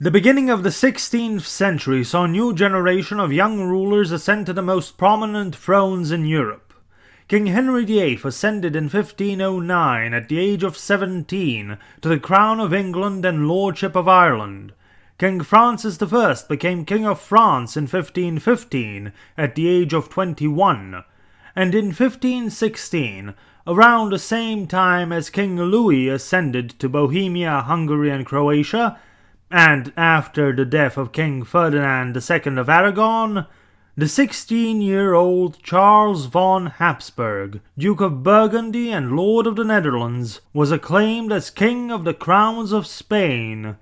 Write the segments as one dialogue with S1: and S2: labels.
S1: The beginning of the 16th century saw a new generation of young rulers ascend to the most prominent thrones in Europe. King Henry VIII ascended in 1509 at the age of 17 to the crown of England and lordship of Ireland. King Francis I became King of France in 1515 at the age of 21, and in 1516, around the same time as King Louis ascended to Bohemia, Hungary and Croatia, and after the death of King Ferdinand II of Aragon, the 16-year-old Charles von Habsburg, Duke of Burgundy and Lord of the Netherlands, was acclaimed as King of the Crowns of Spain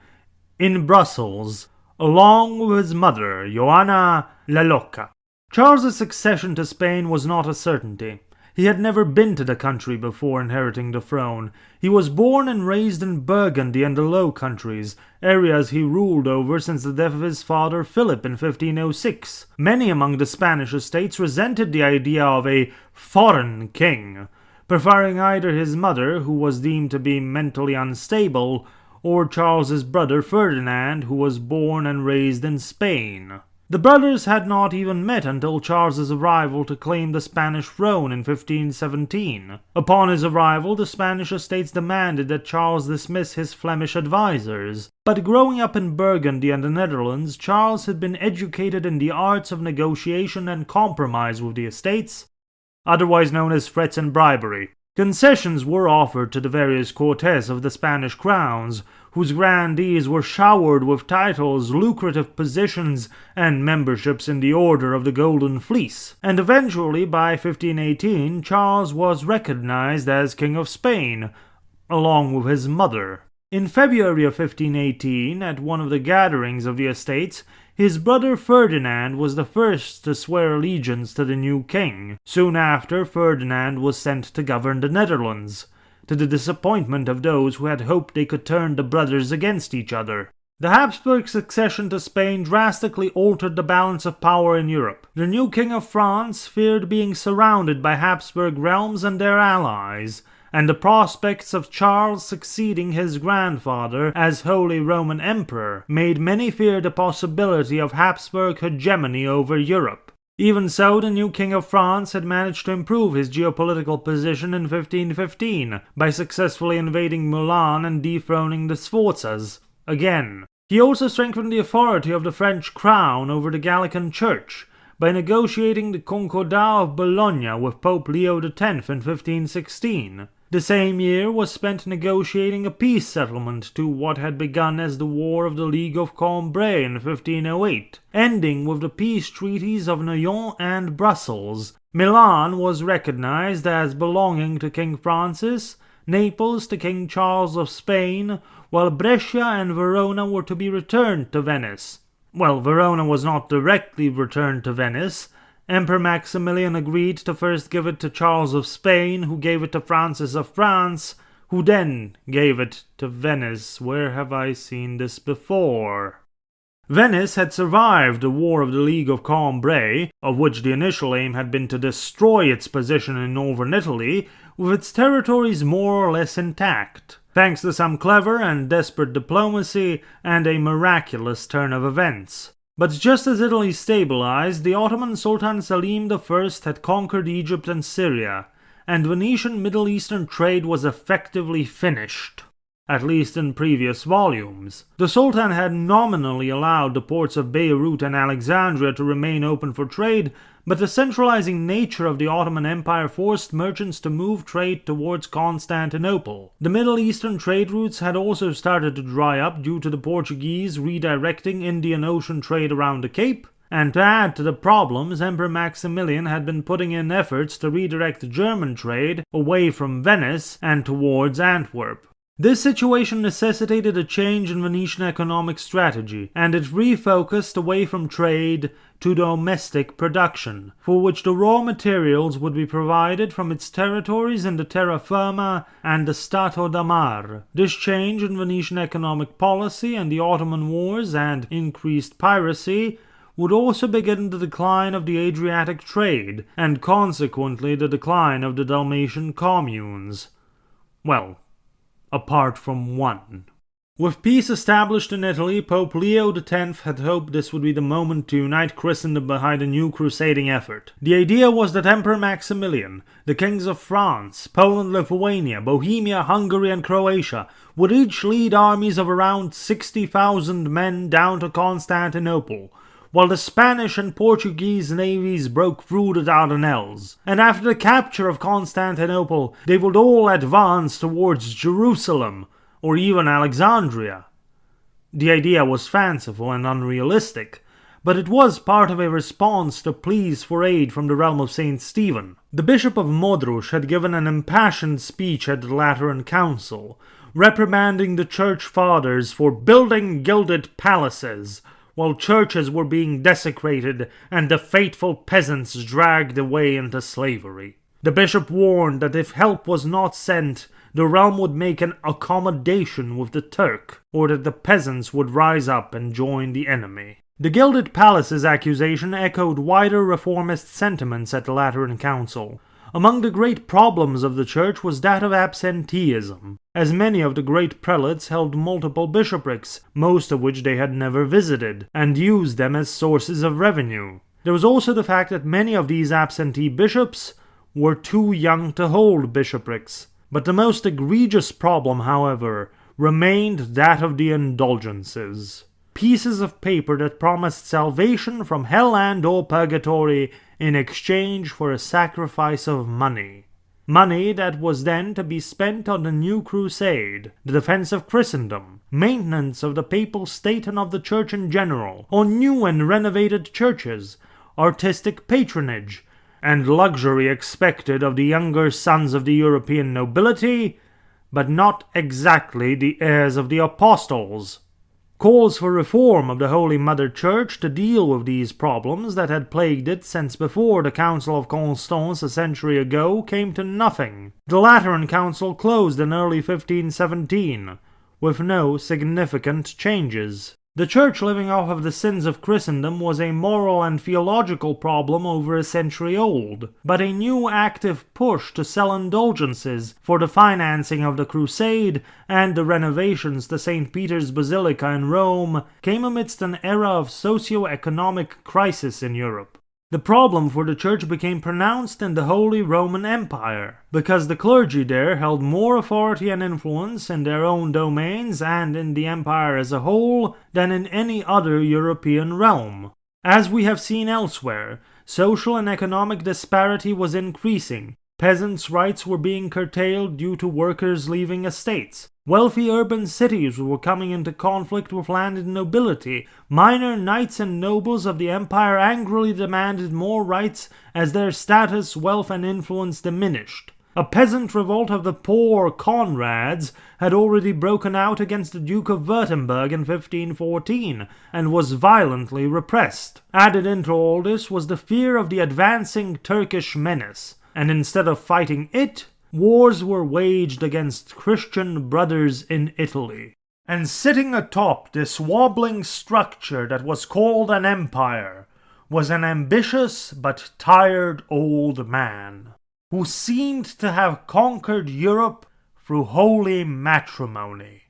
S1: in Brussels, along with his mother, Joanna la Loca. Charles's succession to Spain was not a certainty. He had never been to the country before inheriting the throne. He was born and raised in Burgundy and the Low Countries, areas he ruled over since the death of his father Philip in 1506. Many among the Spanish estates resented the idea of a foreign king, preferring either his mother, who was deemed to be mentally unstable, or Charles's brother Ferdinand, who was born and raised in Spain. The brothers had not even met until Charles's arrival to claim the Spanish throne in 1517. Upon his arrival, the Spanish estates demanded that Charles dismiss his Flemish advisors. But growing up in Burgundy and the Netherlands, Charles had been educated in the arts of negotiation and compromise with the estates, otherwise known as threats and bribery. Concessions were offered to the various cortes of the Spanish crowns, whose grandees were showered with titles, lucrative positions, and memberships in the Order of the Golden Fleece. And eventually, by 1518, Charles was recognized as King of Spain, along with his mother. In February of 1518, at one of the gatherings of the estates, his brother Ferdinand was the first to swear allegiance to the new king. Soon after, Ferdinand was sent to govern the Netherlands, to the disappointment of those who had hoped they could turn the brothers against each other. The Habsburg succession to Spain drastically altered the balance of power in Europe. The new King of France feared being surrounded by Habsburg realms and their allies, and the prospects of Charles succeeding his grandfather as Holy Roman Emperor made many fear the possibility of Habsburg hegemony over Europe. Even so, the new King of France had managed to improve his geopolitical position in 1515 by successfully invading Milan and dethroning the Sforzas again. He also strengthened the authority of the French crown over the Gallican Church by negotiating the Concordat of Bologna with Pope Leo X in 1516. The same year was spent negotiating a peace settlement to what had begun as the War of the League of Cambrai in 1508, ending with the peace treaties of Noyon and Brussels. Milan was recognized as belonging to King Francis, Naples to King Charles of Spain, while Brescia and Verona were to be returned to Venice. Well, Verona was not directly returned to Venice. Emperor Maximilian agreed to first give it to Charles of Spain, who gave it to Francis of France, who then gave it to Venice. Where have I seen this before? Venice had survived the War of the League of Cambrai, of which the initial aim had been to destroy its position in northern Italy, with its territories more or less intact, thanks to some clever and desperate diplomacy and a miraculous turn of events. But just as Italy stabilized, the Ottoman Sultan Selim I had conquered Egypt and Syria, and Venetian Middle Eastern trade was effectively finished, at least in previous volumes. The Sultan had nominally allowed the ports of Beirut and Alexandria to remain open for trade, but the centralizing nature of the Ottoman Empire forced merchants to move trade towards Constantinople. The Middle Eastern trade routes had also started to dry up due to the Portuguese redirecting Indian Ocean trade around the Cape, and to add to the problems, Emperor Maximilian had been putting in efforts to redirect German trade away from Venice and towards Antwerp. This situation necessitated a change in Venetian economic strategy, and it refocused away from trade to domestic production, for which the raw materials would be provided from its territories in the terra firma and the Stato da Mar. This change in Venetian economic policy and the Ottoman Wars and increased piracy would also begin the decline of the Adriatic trade, and consequently the decline of the Dalmatian communes. Well, apart from one. With peace established in Italy, Pope Leo X had hoped this would be the moment to unite Christendom behind a new crusading effort. The idea was that Emperor Maximilian, the kings of France, Poland, Lithuania, Bohemia, Hungary and Croatia would each lead armies of around 60,000 men down to Constantinople, while the Spanish and Portuguese navies broke through the Dardanelles, and after the capture of Constantinople, they would all advance towards Jerusalem, or even Alexandria. The idea was fanciful and unrealistic, but it was part of a response to pleas for aid from the realm of St. Stephen. The Bishop of Modrus had given an impassioned speech at the Lateran Council, reprimanding the Church Fathers for building gilded palaces, while churches were being desecrated and the faithful peasants dragged away into slavery. The bishop warned that if help was not sent, the realm would make an accommodation with the Turk, or that the peasants would rise up and join the enemy. The Gilded Palaces accusation echoed wider reformist sentiments at the Lateran Council. Among the great problems of the church was that of absenteeism, as many of the great prelates held multiple bishoprics, most of which they had never visited, and used them as sources of revenue. There was also the fact that many of these absentee bishops were too young to hold bishoprics. But the most egregious problem, however, remained that of the indulgences. Pieces of paper that promised salvation from hell and or purgatory in exchange for a sacrifice of money. Money that was then to be spent on the new crusade, the defense of Christendom, maintenance of the papal state and of the church in general, on new and renovated churches, artistic patronage, and luxury expected of the younger sons of the European nobility, but not exactly the heirs of the apostles. Calls for reform of the Holy Mother Church to deal with these problems that had plagued it since before the Council of Constance a century ago came to nothing. The Lateran Council closed in early 1517, with no significant changes. The Church living off of the sins of Christendom was a moral and theological problem over a century old, but a new active push to sell indulgences for the financing of the crusade and the renovations to St. Peter's Basilica in Rome came amidst an era of socio-economic crisis in Europe. The problem for the Church became pronounced in the Holy Roman Empire, because the clergy there held more authority and influence in their own domains and in the empire as a whole than in any other European realm. As we have seen elsewhere, social and economic disparity was increasing. Peasants' rights were being curtailed due to workers leaving estates. Wealthy urban cities were coming into conflict with landed nobility. Minor knights and nobles of the empire angrily demanded more rights as their status, wealth, and influence diminished. A peasant revolt of the poor Conrads had already broken out against the Duke of Württemberg in 1514 and was violently repressed. Added into all this was the fear of the advancing Turkish menace, and instead of fighting it, wars were waged against Christian brothers in Italy. And sitting atop this wobbling structure that was called an empire was an ambitious but tired old man, who seemed to have conquered Europe through holy matrimony.